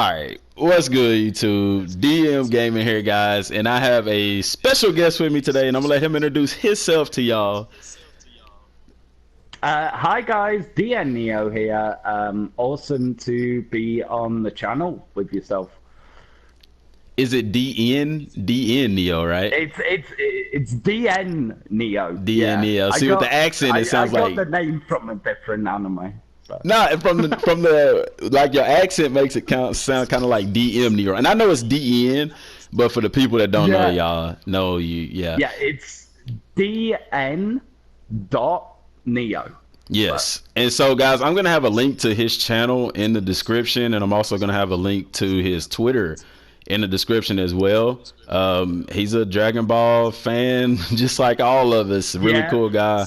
Alright, what's good YouTube? DM Gaming here, guys, and I have a special guest with me today, and I'm gonna let him introduce himself to y'all. Hi guys, Dn.Neo here. Awesome to be on the channel with yourself. Is it Dn.Neo, right? It's Dn.Neo. Dn.Neo. See, with the accent, it sounds like I got the name from a different anime. So. Nah, from the like your accent makes it sound kind of like DM.Neo, and I know it's DN, but for the people that don't know, y'all know you. Yeah, it's Dn.Neo. Yes. And so, guys, I'm going to have a link to his channel in the description, and I'm also going to have a link to his Twitter in the description as well. He's a Dragon Ball fan, just like all of us. Really cool guy.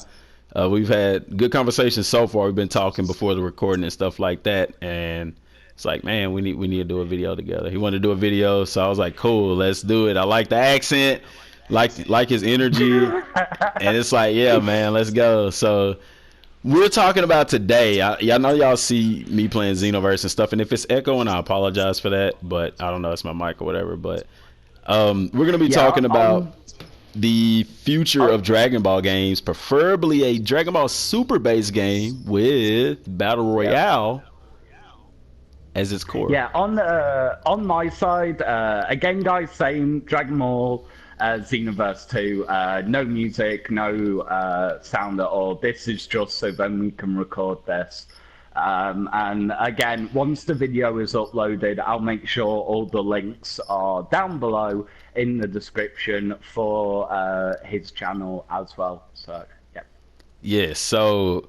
We've had good conversations so far. We've been talking before the recording and stuff like that, and it's like, man, we need to do a video together. He wanted to do a video, so I was like, cool, let's do it. I like the accent, like his energy, and it's like, yeah, man, let's go. So we're talking about today. Y'all know y'all see me playing Xenoverse and stuff, and if it's echoing, I apologize for that. But I don't know, it's my mic or whatever. But we're gonna be talking about the future of Dragon Ball games, preferably a Dragon Ball Super based game with Battle Royale as its core. Yeah, on my side, again, guys, same Dragon Ball Xenoverse 2. No music, no sound at all. This is just so then we can record this. And again, once the video is uploaded, I'll make sure all the links are down below in the description for his channel as well. So, yeah. Yeah, so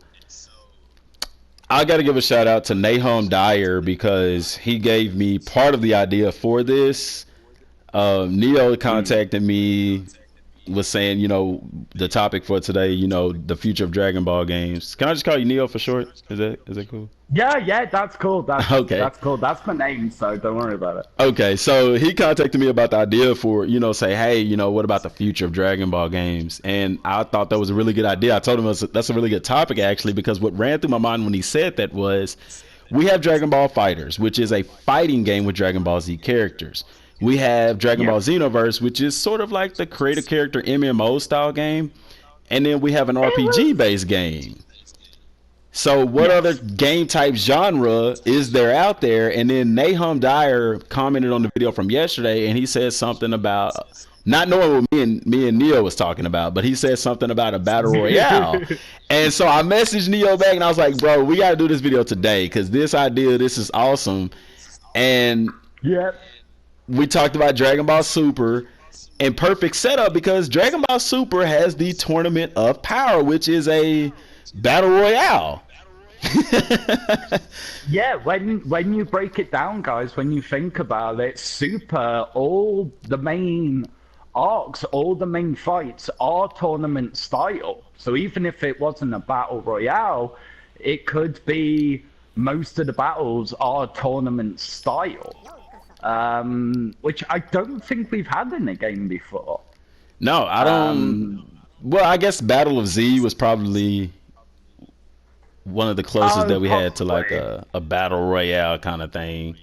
I got to give a shout out to Nahum Dyer because he gave me part of the idea for this. Neo contacted me, was saying, you know, the topic for today, you know, the future of Dragon Ball games. Can I just call you Neo for short? Is that cool? Yeah, that's cool. Okay. That's cool. That's my name, so don't worry about it. Okay, so he contacted me about the idea for, you know, say, hey, you know, what about the future of Dragon Ball games? And I thought that was a really good idea. I told him that's a really good topic, actually, because what ran through my mind when he said that was, we have Dragon Ball Fighters, which is a fighting game with Dragon Ball Z characters. We have Dragon Ball Xenoverse, which is sort of like the creator character MMO style game. And then we have an RPG based game. So what other game type genre is there out there? And then Nahum Dyer commented on the video from yesterday, and he said something about not knowing what me and Neo was talking about, but he said something about a battle royale. And so I messaged Neo back and I was like, bro, we got to do this video today because this is awesome. And we talked about Dragon Ball Super, and perfect setup because Dragon Ball Super has the Tournament of Power, which is a battle royale. Yeah, when you break it down, guys, when you think about it, Super, all the main arcs, all the main fights are tournament style. So even if it wasn't a battle royale, it could be most of the battles are tournament style. Which I don't think we've had in a game before. No, I don't. Well, I guess Battle of Z was probably one of the closest that we had to like a battle royale kind of thing.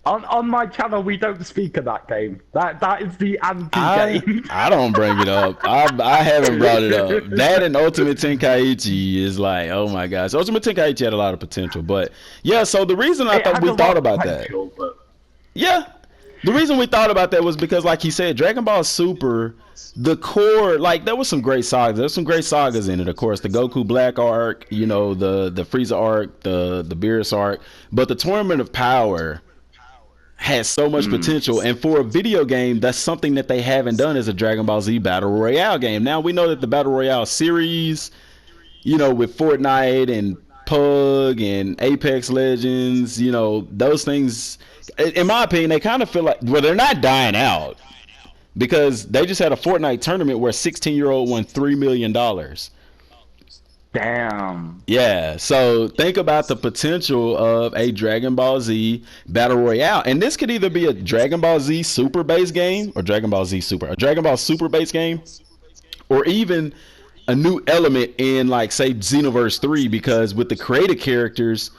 On my channel, we don't speak of that game. That is the anti-game. I don't bring it up. I haven't brought it up. That and Ultimate Tenkaichi is like, oh my gosh. Ultimate Tenkaichi had a lot of potential, but yeah. So the reason I thought we thought about that, the reason we thought about that was because, like he said, Dragon Ball Super, the core, like there was some great sagas. There's some great sagas in it, of course. The Goku Black arc, you know, the Frieza arc, the Beerus arc, but the Tournament of Power has so much potential, and for a video game, that's something that they haven't done as a Dragon Ball Z Battle Royale game. Now we know that the Battle Royale series, you know, with Fortnite and Pug and Apex Legends, you know, those things, in my opinion, they kind of feel like, well, they're not dying out because they just had a Fortnite tournament where a 16-year-old won $3 million. Damn. Yeah, so think about the potential of a Dragon Ball Z Battle Royale. And this could either be a Dragon Ball Z Super base game or a Dragon Ball Super base game, or even a new element in, like, say, Xenoverse 3, because with the creative characters,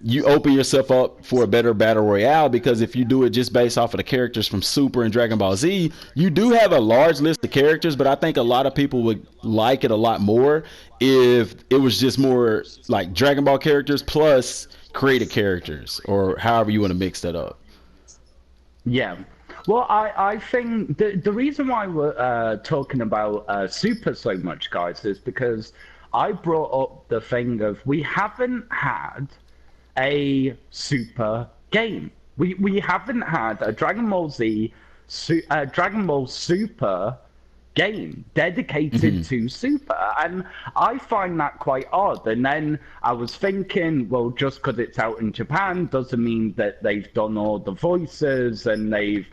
you open yourself up for a better battle royale, because if you do it just based off of the characters from Super and Dragon Ball Z, you do have a large list of characters, but I think a lot of people would like it a lot more if it was just more like Dragon Ball characters plus created characters, or however you want to mix that up. Yeah. Well, I think the reason why we're talking about Super so much, guys, is because I brought up the thing of we haven't had a Super game. We haven't had a Dragon Ball Z, Dragon Ball Super game dedicated to Super, and I find that quite odd. And then I was thinking, well, just because it's out in Japan doesn't mean that they've done all the voices and they've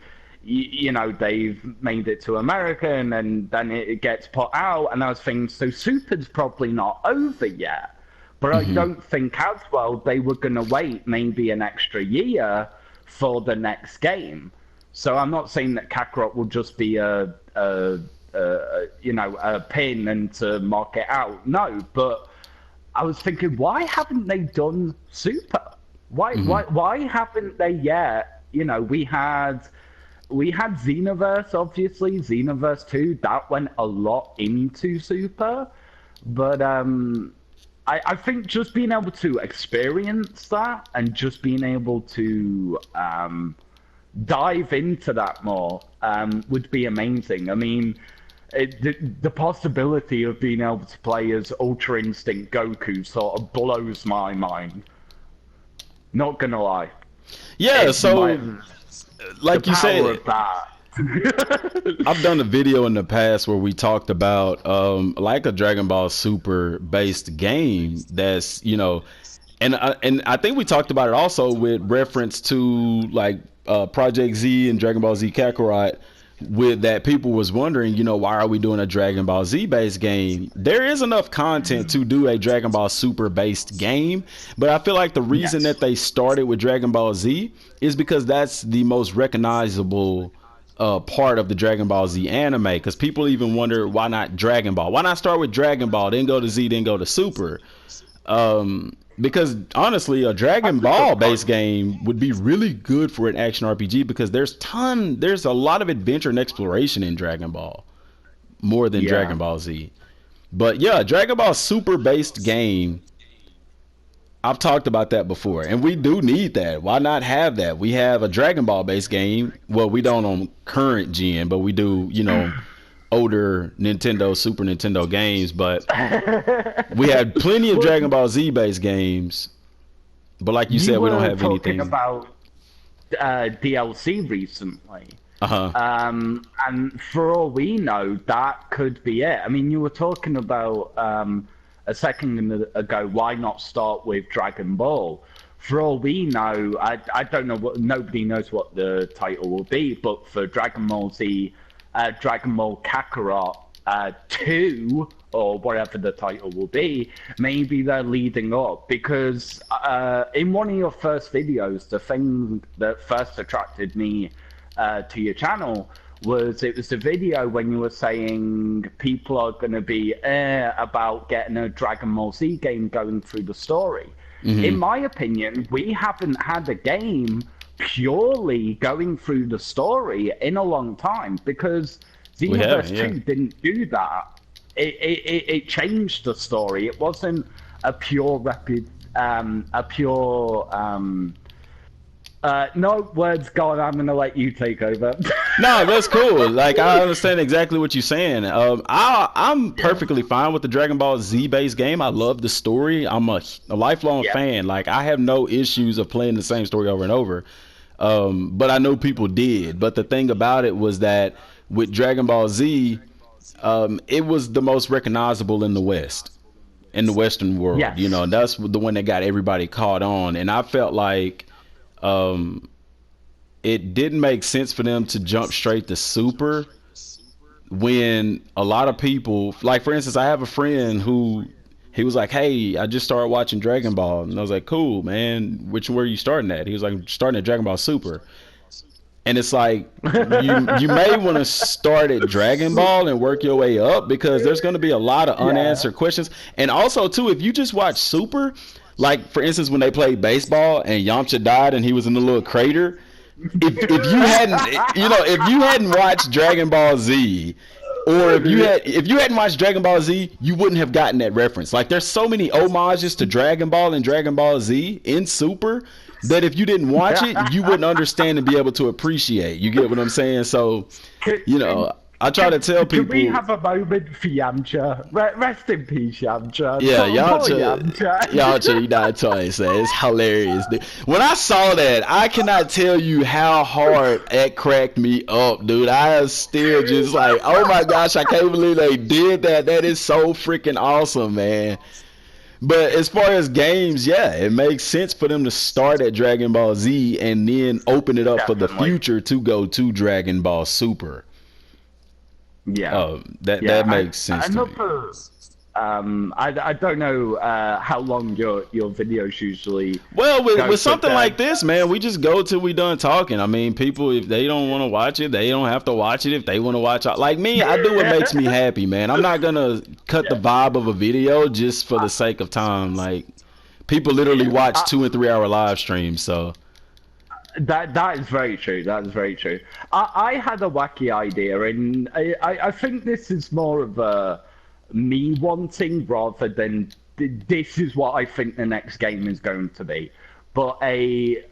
they've made it to America, and then it gets put out. And I was thinking, so Super's probably not over yet. But I don't think as well they were going to wait maybe an extra year for the next game. So I'm not saying that Kakarot will just be a pin and to mark it out. No, but I was thinking, why haven't they done Super? Why haven't they yet? We had Xenoverse, obviously, Xenoverse 2, that went a lot into Super, but I think just being able to experience that and just being able to dive into that more would be amazing. I mean, the possibility of being able to play as Ultra Instinct Goku sort of blows my mind. Not gonna lie. Yeah, like you said, I've done a video in the past where we talked about like a Dragon Ball Super based game that's, and I think we talked about it also with reference to like Project Z and Dragon Ball Z Kakarot, with that people was wondering, why are we doing a Dragon Ball Z based game? There is enough content to do a Dragon Ball Super based game, but I feel like the reason that they started with Dragon Ball Z is because that's the most recognizable part of the Dragon Ball Z anime, because people even wonder, why not Dragon Ball? Why not start with Dragon Ball, then go to Z, then go to Super? Because honestly, a Dragon Ball based game would be really good for an action RPG, because there's a lot of adventure and exploration in Dragon Ball, more than Dragon Ball Z. But yeah, Dragon Ball Super based game, I've talked about that before, and we do need that. Why not have that? We have a Dragon Ball based game. Well, we don't on current gen, but we do, older Nintendo, Super Nintendo games. But we had plenty of Dragon Ball Z based games. But like you said, we don't have anything. About DLC recently. And for all we know, that could be it. I mean, you were talking about a second ago, why not start with Dragon Ball? For all we know, I don't know nobody knows what the title will be, but for Dragon Ball Z, Dragon Ball Kakarot 2, or whatever the title will be, maybe they're leading up, because in one of your first videos, the thing that first attracted me to your channel was the video when you were saying people are going to be about getting a Dragon Ball Z game going through the story. In my opinion, we haven't had a game purely going through the story in a long time, because Xenoverse 2 didn't do that. It changed the story. It wasn't a pure no words gone. I'm gonna let you take over. No, that's cool. Like, I understand exactly what you're saying. I'm perfectly fine with the Dragon Ball Z based game. I love the story. I'm a lifelong fan. Like, I have no issues of playing the same story over and over. But I know people did. But the thing about it was that with Dragon Ball Z, it was the most recognizable in the West, in the Western world. And that's the one that got everybody caught on. And I felt like it didn't make sense for them to jump straight to Super when a lot of people, like, for instance, I have a friend who, he was like, hey, I just started watching Dragon Ball. And I was like, cool, man. Which one are you starting at? He was like, I'm starting at Dragon Ball Super. And it's like, you may want to start at Dragon Ball and work your way up, because there's going to be a lot of unanswered questions. And also, too, if you just watch Super, Like for instance, when they played baseball and Yamcha died and he was in the little crater. If you hadn't, if you hadn't watched Dragon Ball Z, or if you hadn't watched Dragon Ball Z, you wouldn't have gotten that reference. Like there's so many homages to Dragon Ball and Dragon Ball Z in Super that if you didn't watch it, you wouldn't understand and be able to appreciate. You get what I'm saying? So, I try to tell people. Can we have a moment for Yamcha? Rest in peace, Yamcha. Yeah, Yamcha, you died twice. It's hilarious. When I saw that, I cannot tell you how hard that cracked me up, dude. I was still just like, oh my gosh, I can't believe they did that. That is so freaking awesome, man. But as far as games, yeah, it makes sense for them to start at Dragon Ball Z and then open it up for the future to go to Dragon Ball Super. Yeah, that makes sense to me. I don't know how long your videos usually. Well, with something like this, man, we just go till we done talking. I mean, people, if they don't want to watch it, they don't have to watch it. If they want to watch it, like me, I do what makes me happy, man. I'm not gonna cut the vibe of a video just for the sake of time. Like people literally watch 2 and 3 hour live streams, so. That is very true. That is very true. I had a wacky idea, and I think this is more of a me wanting rather than this is what I think the next game is going to be. But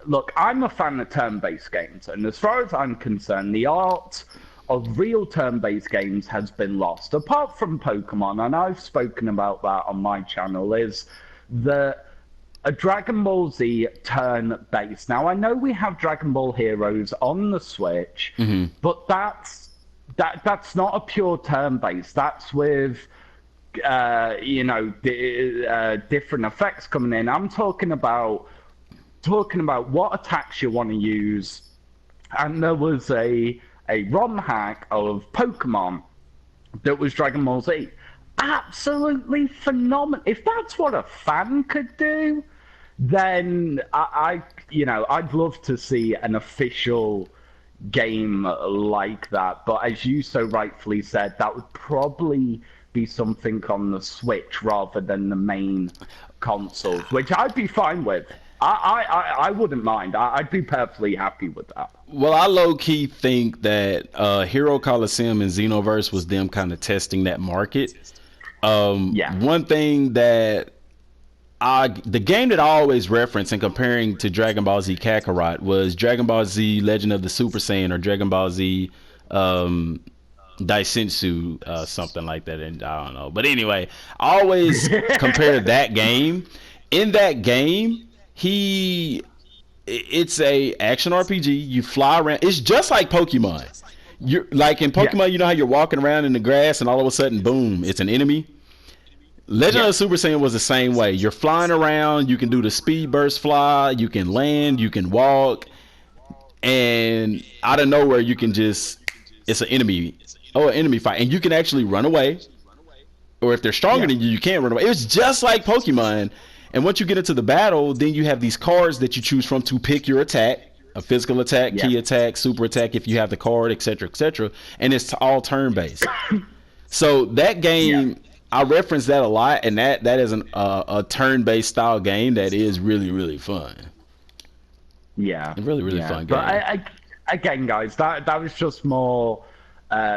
look, I'm a fan of turn-based games, and as far as I'm concerned, the art of real turn-based games has been lost. Apart from Pokemon, and I've spoken about that on my channel, is that a Dragon Ball Z turn-based. Now, I know we have Dragon Ball Heroes on the Switch, but that's not a pure turn-based. That's with, different effects coming in. I'm talking about what attacks you want to use. And there was a ROM hack of Pokemon that was Dragon Ball Z. Absolutely phenomenal. If that's what a fan could do, then I'd love to see an official game like that. But as you so rightfully said, that would probably be something on the Switch rather than the main consoles, which I'd be fine with. I wouldn't mind. I'd be perfectly happy with that. Well, I low-key think that Hero Coliseum and Xenoverse was them kind of testing that market. One thing that the game that I always reference in comparing to Dragon Ball Z Kakarot was Dragon Ball Z Legend of the Super Saiyan or Dragon Ball Z Daisensu, something like that, and I don't know. But anyway, I always compare that game. In that game, it's a action RPG. You fly around. It's just like Pokemon. You're like in Pokemon, you know how you're walking around in the grass and all of a sudden, boom, it's an enemy. Legend of Super Saiyan was the same way. You're flying around. You can do the speed burst fly. You can land. You can walk. And out of nowhere, you can just, it's an enemy. Oh, an enemy fight. And you can actually run away. Or if they're stronger than you, you can't run away. It's just like Pokemon. And once you get into the battle, then you have these cards that you choose from to pick your attack. A physical attack, key attack, super attack if you have the card, etc., etc. And it's all turn-based. So that game, I reference that a lot, and that is a turn-based style game that is really, really fun. Yeah. A really, really fun game. But again, guys, that was just more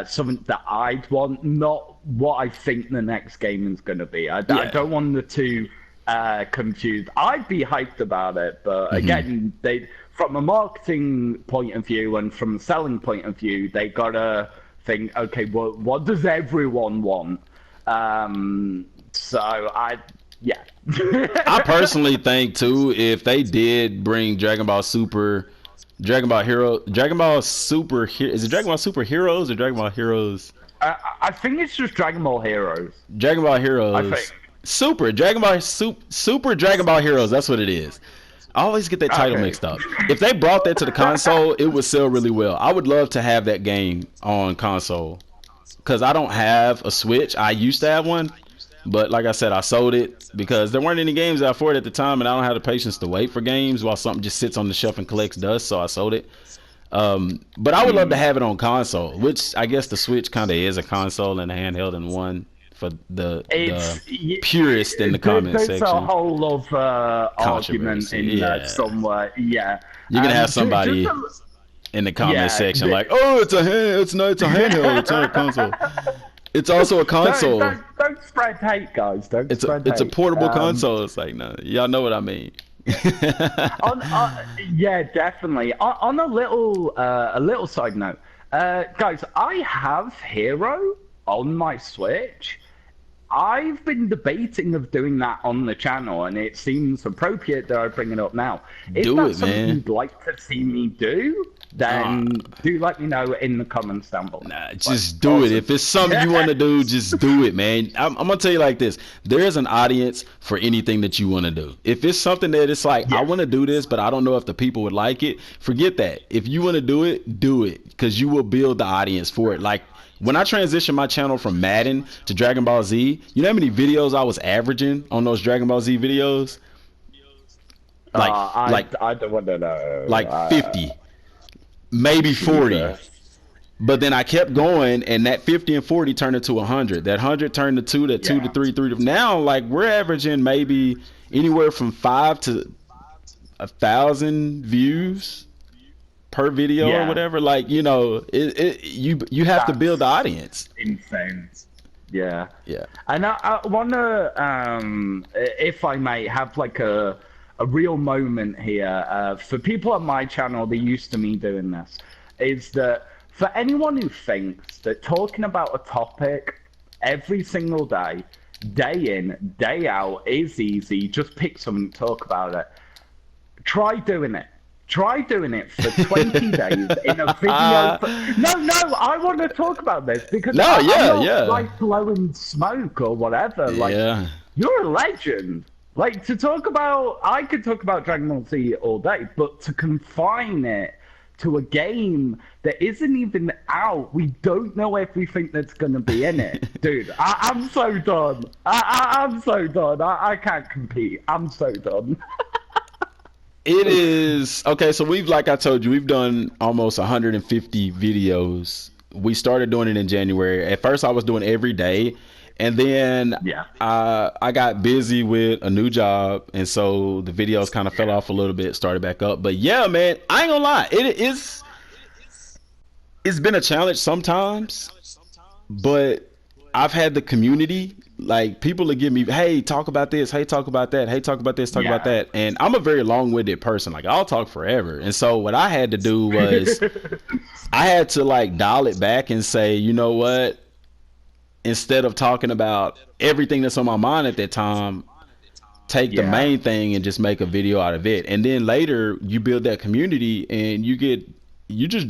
something that I'd want, not what I think the next game is going to be. I don't want the two confused. I'd be hyped about it, but again, from a marketing point of view and from a selling point of view, they gotta think, okay, what does everyone want? I personally think too, if they did bring Dragon Ball Super is it Dragon Ball Super Heroes or Dragon Ball Heroes? I think it's just Dragon Ball Heroes. Dragon Ball Heroes. I think. Super Dragon Ball Heroes. That's what it is. I always get that title mixed up. If they brought that to the console, it would sell really well. I would love to have that game on console because I don't have a Switch. I used to have one, but like I said, I sold it because there weren't any games out for it at the time, and I don't have the patience to wait for games while something just sits on the shelf and collects dust, so I sold it. But I would love to have it on console, which I guess the Switch kind of is a console and a handheld in one for the It's purist in the comment there's section. a whole of argument in there somewhere. Yeah, you're gonna have somebody in the comment section like, oh, it's a handheld, it's not a console. It's also a console. Don't spread hate, guys. It's a portable console. It's like, no, y'all know what I mean. Yeah, definitely. On a little side note, guys, I have Hero on my Switch. I've been debating of doing that on the channel, and it seems appropriate that I bring it up now. If that's something you'd like to see me do, then do let me know in the comments down below. Nah, just do it. If it's something you want to do, just do it, man. I'm gonna tell you like this: there's an audience for anything that you want to do. If it's something that it's like, I want to do this, but I don't know if the people would like it, forget that. If you want to do it, because you will build the audience for it. Like, when I transitioned my channel from Madden to Dragon Ball Z, you know how many videos I was averaging on those Dragon Ball Z videos? I don't want to know. Like 50, maybe 40. But then I kept going, and that 50 and 40 turned into 100. That 100 turned to 2, that 2 to 3, 3 to... Now, like, we're averaging maybe anywhere from 5 to 1,000 views per video or whatever. Like, you know, you have to build the audience. Insane. Yeah. And I want to, if I may, have like a real moment here. For people on my channel, they're used to me doing this. Is that for anyone who thinks that talking about a topic every single day, day in, day out, is easy, just pick something, talk about it. Try doing it. Try doing it for 20 days in a video. No, I want to talk about this because I'm not like blowing smoke or whatever. Like, you're a legend. Like, I could talk about Dragon Ball Z all day, but to confine it to a game that isn't even out, we don't know everything that's going to be in it. Dude, I'm so done. I'm so done. I can't compete. I'm so done. It is okay. So like I told you, we've done almost 150 videos. We started doing it in January. At first, I was doing every day, and then I got busy with a new job, and so the videos kind of fell off a little bit. Started back up, but yeah, man, I ain't gonna lie. It's been a challenge sometimes, but I've had the community. Like, people will give me, hey, talk about this, hey, talk about that, hey, talk about this, talk about that. And I'm a very long-winded person. Like, I'll talk forever. And so what I had to do was I had to, like, dial it back and say, you know what? Instead of talking about everything that's on my mind at that time, take the main thing and just make a video out of it. And then later you build that community, and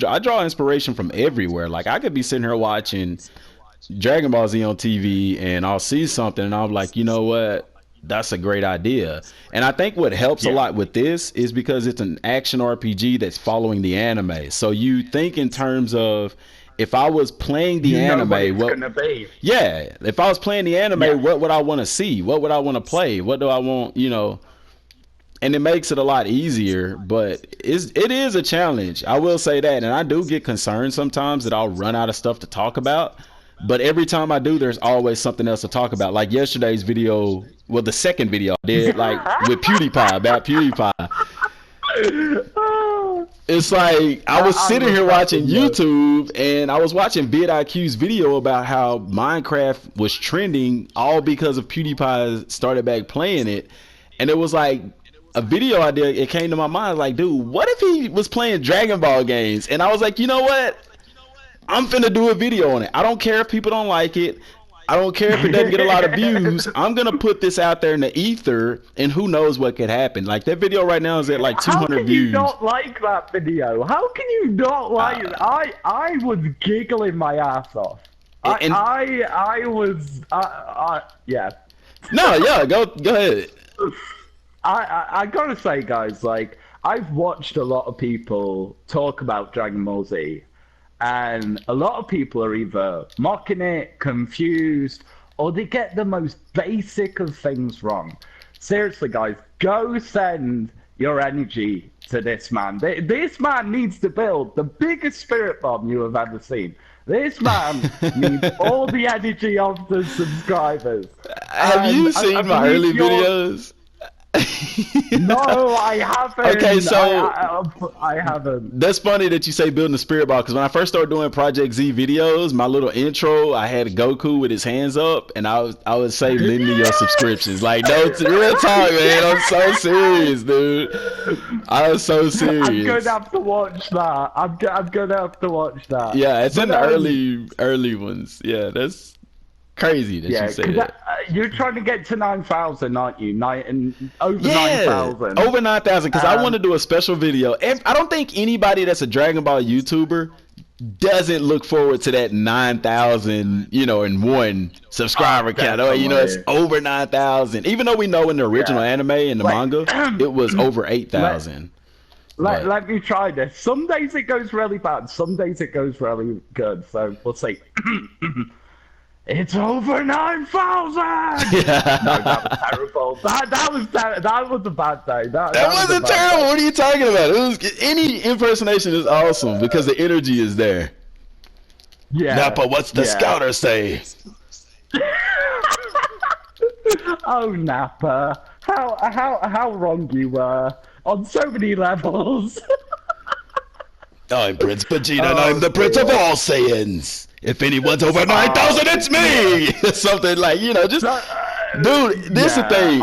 I draw inspiration from everywhere. Like, I could be sitting here watching Dragon Ball Z on TV, and I'll see something and I'm like, you know what, that's a great idea. And I think what helps a lot with this is because it's an action RPG that's following the anime. So you think in terms of, if I was playing the anime, if I was playing the anime, what would I want to see? What would I want to play? What do I want, you know? And it makes it a lot easier, but it is a challenge. I will say that. And I do get concerned sometimes that I'll run out of stuff to talk about. But every time I do, there's always something else to talk about. Like yesterday's video, well, the second video I did, like with PewDiePie, about PewDiePie. It's like, I was sitting here watching YouTube, and I was watching vidIQ's video about how Minecraft was trending all because of PewDiePie started back playing it. And it was like a video idea. It came to my mind, like, dude, what if he was playing Dragon Ball games? And I was like, you know what? I'm finna do a video on it. I don't care if people don't like it. I don't care if it doesn't get a lot of views. I'm gonna put this out there in the ether, and who knows what could happen. Like, that video right now is at like 200 views. How can you not like that video? How can you not like it? I was giggling my ass off. I was yeah. No, yeah, go ahead. I gotta say, guys, like, I've watched a lot of people talk about Dragon Ball Z. And a lot of people are either mocking it, confused, or they get the most basic of things wrong. Seriously, guys, go send your energy to this man. This man needs to build the biggest spirit bomb you have ever seen. This man needs all the energy of the subscribers. Have you seen my early videos? No, I haven't. Okay, so I haven't. that's funny that you say building the spirit ball, because when I first started doing Project Z videos, my little intro, I had Goku with his hands up, and I would say, lend me your subscriptions. Like, no, real talk, man. I'm so serious, dude. I was so serious. I'm gonna have to watch that. I'm gonna have to watch that. Yeah, it's in the early ones. Yeah, that's crazy that you say that. You're trying to get to 9,000, aren't you? Over 9,000. Over 9,000, because I want to do a special video. And I don't think anybody that's a Dragon Ball YouTuber doesn't look forward to that 9,000, and one subscriber count. It's over 9,000. Even though we know in the original anime and the manga, it was over 8,000. Let me try this. Some days it goes really bad. Some days it goes really good. So we'll see. It's over 9,000. No, that was terrible. That was a bad day. That wasn't terrible. What are you talking about? Any impersonation is awesome because the energy is there. Yeah. Nappa, what's the scouter say? Oh, Nappa, how wrong you were on so many levels. I'm Prince Vegeta, and I'm the Prince of all Saiyans. If anyone's over 9,000, it's me! Something like, just... Dude, this is the thing.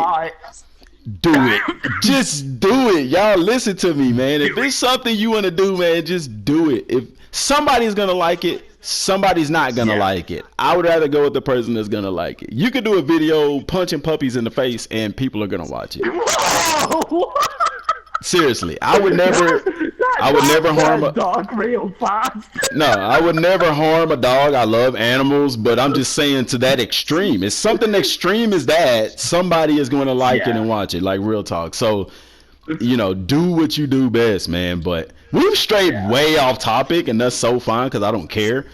Do it. Just do it. Y'all listen to me, man. If it's something you want to do, man, just do it. If somebody's going to like it, somebody's not going to like it. I would rather go with the person that's going to like it. You could do a video punching puppies in the face, and people are going to watch it. Seriously, I would never harm a dog real fast. No, I would never harm a dog. I love animals, but I'm just saying to that extreme. It's something extreme as that. Somebody is going to like it and watch it, like real talk. So, do what you do best, man. But we've strayed way off topic, and that's so fine because I don't care.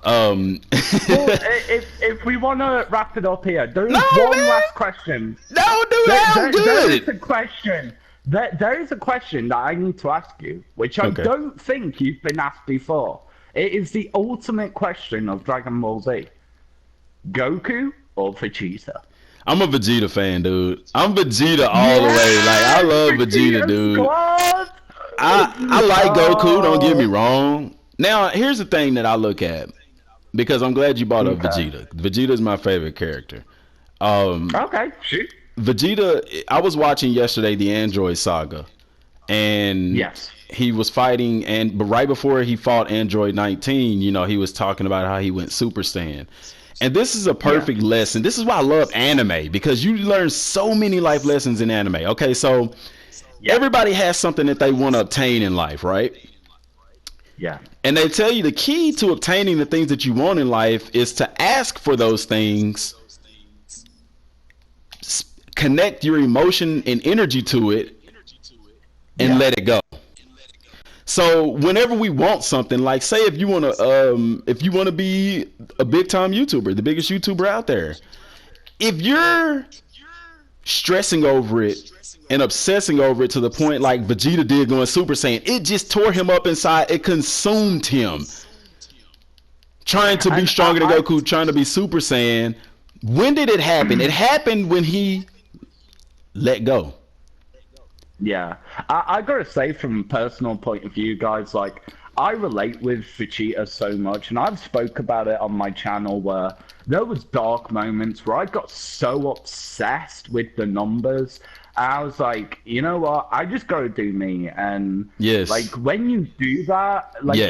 Well, if we want to wrap it up here, there's one last question. No, dude, I'm good. There is a question. There is a question that I need to ask you, which I don't think you've been asked before. It is the ultimate question of Dragon Ball Z. Goku or Vegeta? I'm a Vegeta fan, dude. I'm Vegeta all the way. Like, I love Vegeta, dude. I like Goku, don't get me wrong. Now, here's the thing that I look at, because I'm glad you brought up Vegeta. Vegeta is my favorite character. Okay, shoot. Vegeta, I was watching yesterday the Android Saga, and he was fighting, but right before he fought Android 19, he was talking about how he went Super Saiyan. And this is a perfect lesson. This is why I love anime, because you learn so many life lessons in anime. Okay, so everybody has something that they want to obtain in life, right? Yeah. And they tell you the key to obtaining the things that you want in life is to ask for those things, connect your emotion and energy to it, and let it go. So whenever we want something, like say if you want to be a big time YouTuber, the biggest YouTuber out there, if you're stressing over it and obsessing over it to the point like Vegeta did going Super Saiyan, it just tore him up inside. It consumed him. Trying to be stronger than Goku, trying to be Super Saiyan. When did it happen? It happened when he let go. Yeah, I gotta say, from a personal point of view, guys, like, I relate with Vegeta so much, and I've spoke about it on my channel where there was dark moments where I got so obsessed with the numbers. I was like, you know what, I just gotta do me. And like, when you do that, like,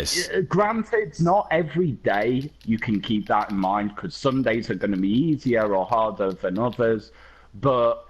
granted, not every day you can keep that in mind, because some days are gonna be easier or harder than others, but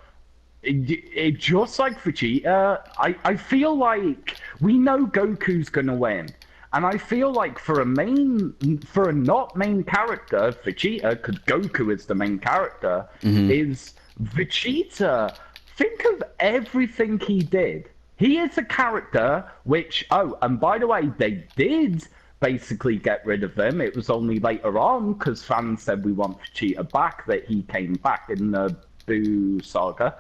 it just like Vegeta, I feel like we know Goku's gonna win, and I feel like for a not main character, Vegeta, because Goku is the main character, is Vegeta. Think of everything he did. He is a character which, and by the way, they did basically get rid of him. It was only later on, because fans said we want Vegeta back, that he came back in the Buu saga.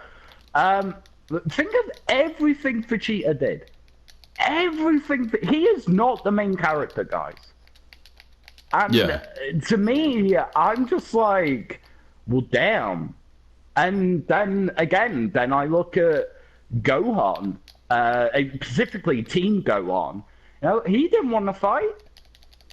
Think of everything Vegeta did. Everything. He is not the main character, guys. And Yeah. to me, I'm just like, well, damn. And then again, then I look at Gohan, specifically Team Gohan. You know, he didn't want to fight,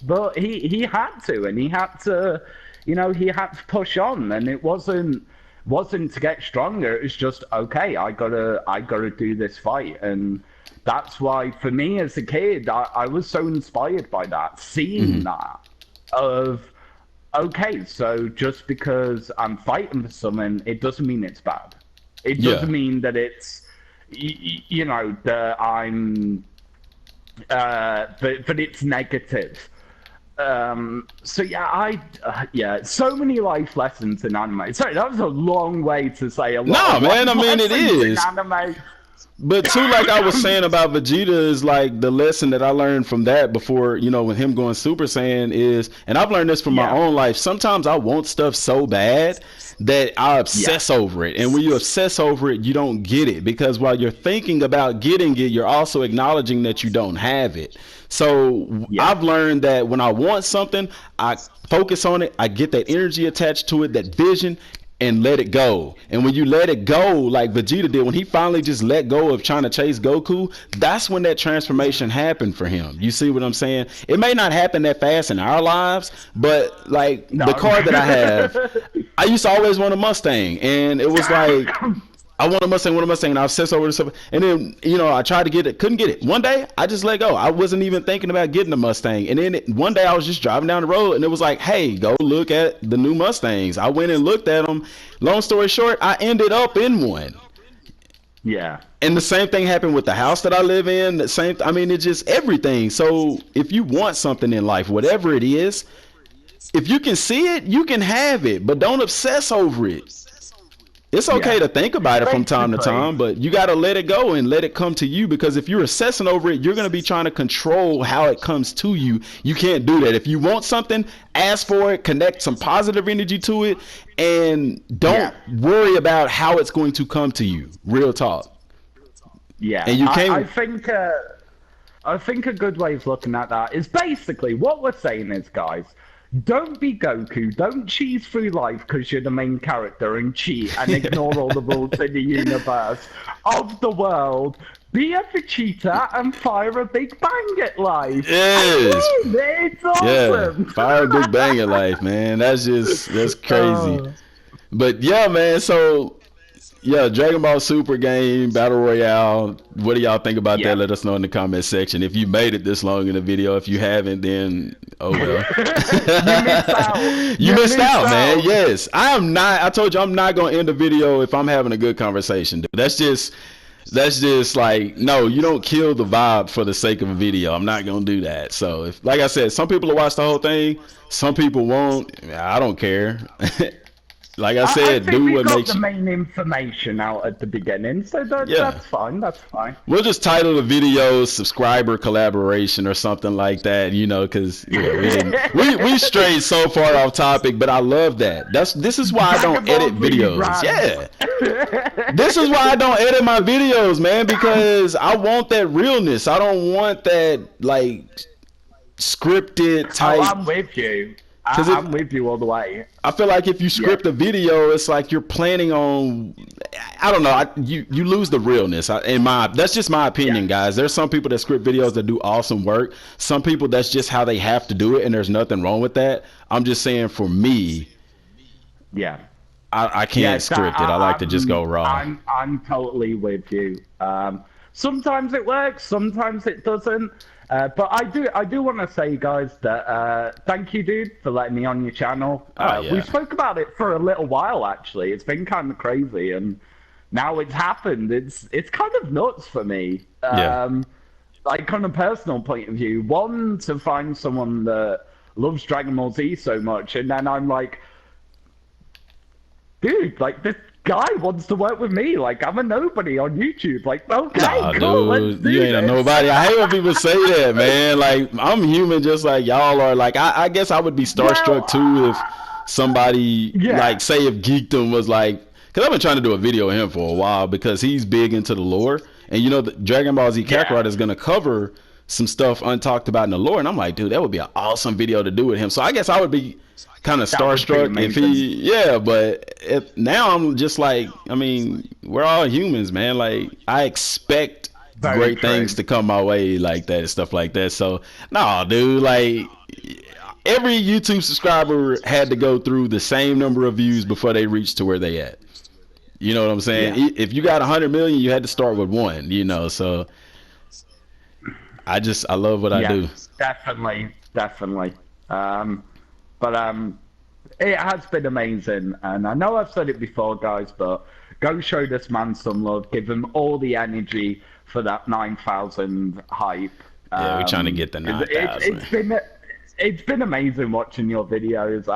but he had to, and he had to, you know, he had to push on, and it wasn't to get stronger. It was just, okay, I gotta do this fight, and that's why for me as a kid, I was so inspired by that, seeing that of, okay, so just because I'm fighting for someone, it doesn't mean it's bad. It doesn't mean that it's, you know, that I'm, but it's negative. So yeah, so many life lessons in anime. Sorry, that was a long way to say a lot. No, man, I mean, it is. Anime. But too, like I was saying about Vegeta, is like the lesson that I learned from that before, you know, with him going Super Saiyan is, and I've learned this from my own life. Sometimes I want stuff so bad that I obsess over it. And when you obsess over it, you don't get it, because while you're thinking about getting it, you're also acknowledging that you don't have it. So I've learned that when I want something, I focus on it, I get that energy attached to it, that vision, and let it go. And when you let it go, like Vegeta did, when he finally just let go of trying to chase Goku, that's when that transformation happened for him. You see what I'm saying? It may not happen that fast in our lives, but like the car that I have, I used to always want a Mustang, and it was like, I want a Mustang, and I obsessed over this stuff. And then, you know, I tried to get it, couldn't get it. One day, I just let go. I wasn't even thinking about getting a Mustang. And then one day, I was just driving down the road, and it was like, hey, go look at the new Mustangs. I went and looked at them. Long story short, I ended up in one. Yeah. And the same thing happened with the house that I live in. I mean, it's just everything. So if you want something in life, whatever it is, if you can see it, you can have it, but don't obsess over it. It's okay to think about it from time to time, but you got to let it go and let it come to you, because if you're obsessing over it, you're going to be trying to control how it comes to you. You can't do that. If you want something, ask for it, connect some positive energy to it, and don't worry about how it's going to come to you. Real talk. Yeah. And you can't... I think a good way of looking at that is basically what we're saying is, guys, don't be Goku. Don't cheese through life because you're the main character and cheat and ignore all the rules in the universe of the world. Be a Vegeta and fire a big bang at life. Yes. It's awesome. Yeah, fire a big bang at life, man. That's crazy. But yeah, man, so yeah, Dragon Ball Super game, Battle Royale. What do y'all think about that? Let us know in the comment section. If you made it this long in the video, if you haven't, then oh well. You missed out, man. Yes. I told you I'm not gonna end the video if I'm having a good conversation, dude. That's just like, no, you don't kill the vibe for the sake of a video. I'm not gonna do that. So if, like I said, some people will watch the whole thing, some people won't. I don't care. Like I said, do what makes the main information out at the beginning, so that's fine. That's fine. We'll just title the video "Subscriber Collaboration" or something like that, you know, because we strayed so far off topic, but I love that. This is why I don't edit videos. Yeah, this is why I don't edit my videos, man, because I want that realness. I don't want that like scripted type. Oh, I'm with you. I'm with you all the way. I feel like if you script a video, it's like you're planning on, I don't know, you lose the realness. That's just my opinion, guys. There's some people that script videos that do awesome work. Some people, that's just how they have to do it, and there's nothing wrong with that. I'm just saying, for me, I can't script it. I like to just go raw. I'm totally with you. Sometimes it works, sometimes it doesn't. But I do want to say, guys, that thank you, dude, for letting me on your channel. We spoke about it for a little while, actually. It's been kind of crazy, and now it's happened. It's kind of nuts for me. Like, on a personal point of view, one, to find someone that loves Dragon Ball Z so much, and then I'm like, dude, like, this guy wants to work with me. Like, I'm a nobody on YouTube. Like, okay, cool, let's do you ain't a nobody. I hate when people say that, man. Like, I'm human just like y'all are. Like, I guess I would be starstruck too if somebody, like, say if Geekdom was like, because I've been trying to do a video of him for a while because he's big into the lore. And, you know, the Dragon Ball Z Kakarot is going to cover some stuff untalked about in the lore, and I'm like, dude, that would be an awesome video to do with him. So I guess I would be kind of starstruck if he, yeah, but now I'm just like, I mean, we're all humans, man. Like, I expect great things to come my way like that and stuff like that. So, no, dude, like, every YouTube subscriber had to go through the same number of views before they reached to where they at. You know what I'm saying? Yeah. If you got 100 million, you had to start with one, you know, so I love what I do. Definitely. It has been amazing, and I know I've said it before, guys, but go show this man some love. Give him all the energy for that 9,000 hype. Yeah, we're trying to get the 9,000. It's been amazing watching your videos.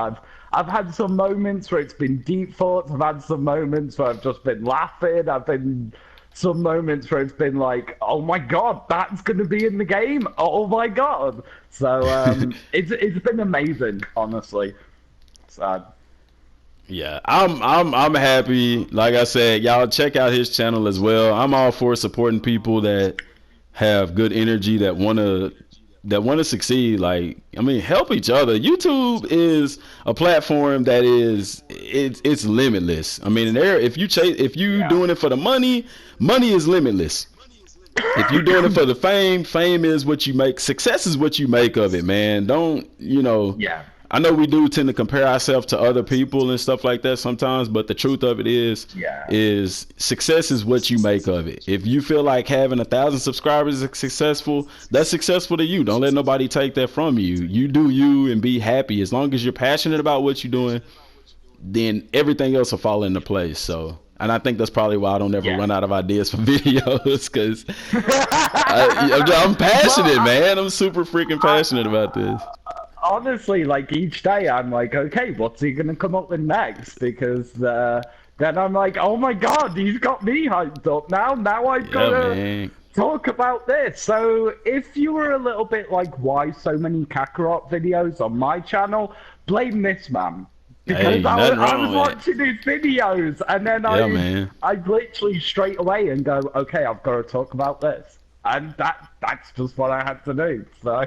I've had some moments where it's been deep thoughts. I've had some moments where I've just been laughing. I've been some moments where it's been like, oh my god, that's gonna be in the game. Oh my god. So it's been amazing, honestly. So, yeah, I'm happy. Like I said, y'all check out his channel as well. I'm all for supporting people that have good energy, that wanna succeed. Like, I mean, help each other. YouTube is a platform that it's limitless. I mean, if you doing it for the money is limitless. If you're doing it for the fame is what you make. Success is what you make of it, man. Don't, yeah. I know we do tend to compare ourselves to other people and stuff like that sometimes, but the truth of it is success is what you make of it. If you feel like having 1,000 subscribers is successful, that's successful to you. Don't let nobody take that from you. You do you and be happy. As long as you're passionate about what you're doing, then everything else will fall into place. So, and I think that's probably why I don't ever run out of ideas for videos, because I'm passionate, man. I'm super freaking passionate about this. Honestly, like, each day I'm like, okay, what's he gonna come up with next? Because then I'm like, oh my god, he's got me hyped up now. Now I've got to talk about this. So if you were a little bit like, why so many Kakarot videos on my channel, blame this man. Because I was watching his videos, and then I literally straight away and go, okay, I've got to talk about this. And that's just what I had to do. So...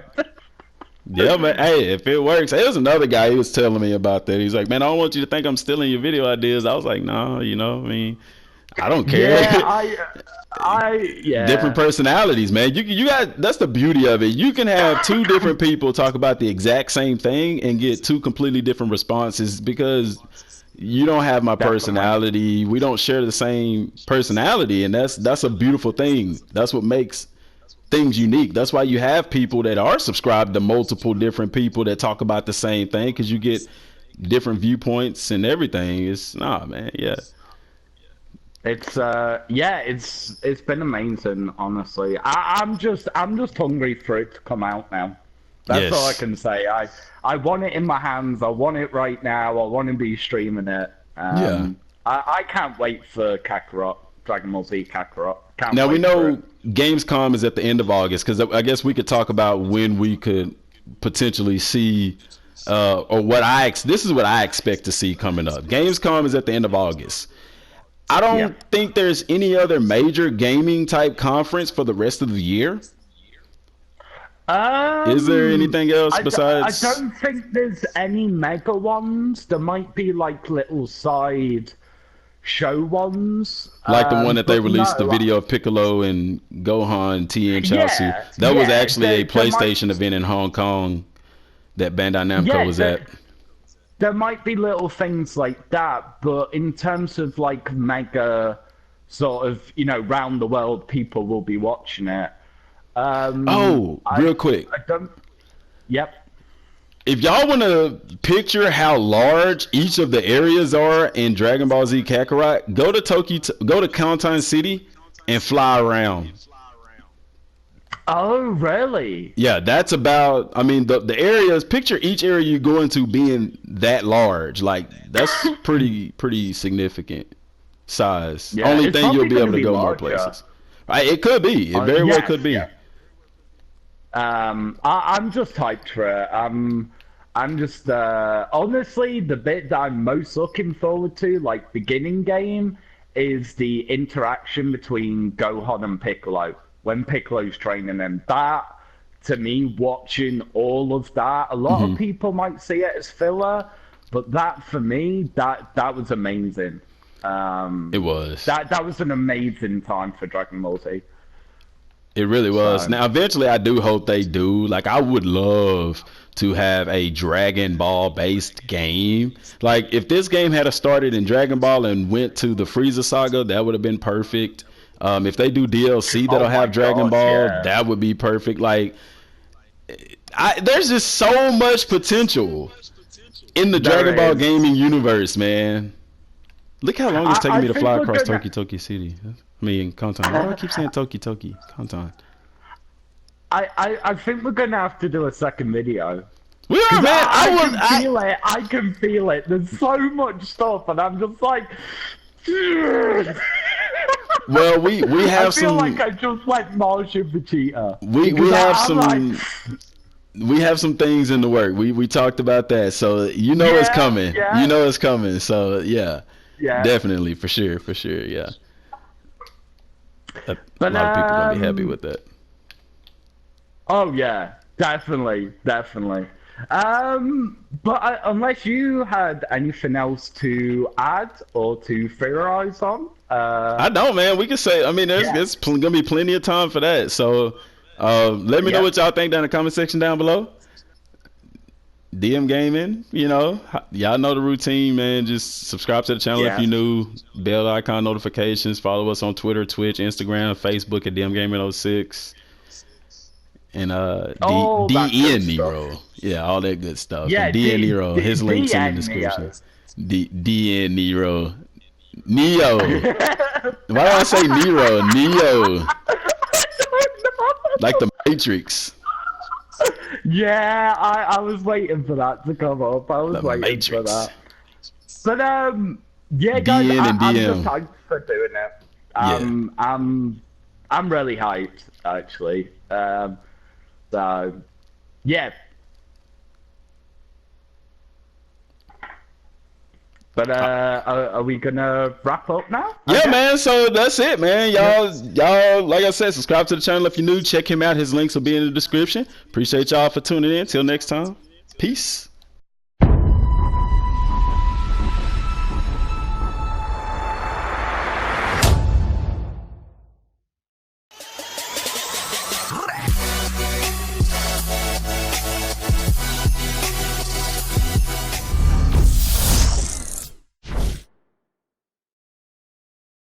Yeah, man. Hey, if it works. There was another guy who was telling me about that. He's like, man, I don't want you to think I'm stealing your video ideas. I was like, no, I mean, I don't care. Yeah, different personalities, man. You got, that's the beauty of it. You can have two different people talk about the exact same thing and get two completely different responses, because you don't have my personality. We don't share the same personality, and that's a beautiful thing. That's what makes things unique. That's why you have people that are subscribed to multiple different people that talk about the same thing, because you get different viewpoints and everything. It's man. Yeah. It's been amazing, honestly. I'm just hungry for it to come out now. That's all I can say. I want it in my hands. I want it right now. I want to be streaming it. I can't wait for Kakarot, Dragon Ball Z Kakarot. Now we know Gamescom is at the end of August, because I guess we could talk about when we could potentially see, or this is what I expect to see coming up. Gamescom is at the end of August. I don't think there's any other major gaming type conference for the rest of the year. Is there anything else besides? I don't think there's any mega ones. There might be like little side show ones, like the one that they released the video of Piccolo and Gohan, T and Chelsea. That was actually a PlayStation event in Hong Kong that Bandai Namco was at. There might be little things like that, but in terms of like mega sort of, round the world, people will be watching it. Real quick. Yep. If y'all want to picture how large each of the areas are in Dragon Ball Z Kakarot, go to Kantan City and fly around. Oh, really? Yeah, that's about, I mean, the areas, picture each area you go into being that large. Like, that's pretty significant size. Yeah, only thing you'll be able to go more places. Right, it could be. It very well could be. Yeah. I'm just hyped for it. I'm just honestly, the bit that I'm most looking forward to, like beginning game, is the interaction between Gohan and Piccolo when Piccolo's training him. to me, watching all of that, a lot of people might see it as filler, but that for me, that was amazing. It was. That was an amazing time for Dragon Ball Z. It really was. Now, eventually, I do hope they do. Like, I would love to have a Dragon Ball based game. Like, if this game had started in Dragon Ball and went to the Frieza saga, that would have been perfect. If they do DLC that'll have Dragon Ball, that would be perfect. Like, there's just so much potential in the Dragon Ball gaming universe, man. Look how long it's taking me to fly across Toki City. I mean, Kantan. Why do I keep saying Toki? Kantan. I think we're gonna have to do a second video. We are, man. I can feel it. There's so much stuff, and I'm just like. Well, we have some. I feel like I just like Martian Vegeta. We have some things in the work. We talked about that, so it's coming. Yeah. You know it's coming. So yeah, definitely for sure, yeah. A lot of people gonna be happy with that. Oh yeah, definitely. But unless you had anything else to add or to theorize on, I don't, man. We can say. I mean, there's gonna be plenty of time for that. So, let me know what y'all think down in the comment section down below. DM Gaming, y'all know the routine, man. Just subscribe to the channel if you're new. Bell icon notifications. Follow us on Twitter, Twitch, Instagram, Facebook at DM Gaming 06. And Dn.Neo. Yeah, all that good stuff. Yeah, Dn.Neo. His link's in the description. Dn.Neo. Neo. Why do I say Nero? Neo. Like the Matrix. Yeah, I was waiting for that to come up. I was waiting for that. But yeah, guys, I'm just hyped for doing it. I'm really hyped, actually. So yeah. But are we gonna wrap up now? Yeah, man. So that's it, man. Y'all, like I said, subscribe to the channel if you're new. Check him out. His links will be in the description. Appreciate y'all for tuning in. Till next time. Peace.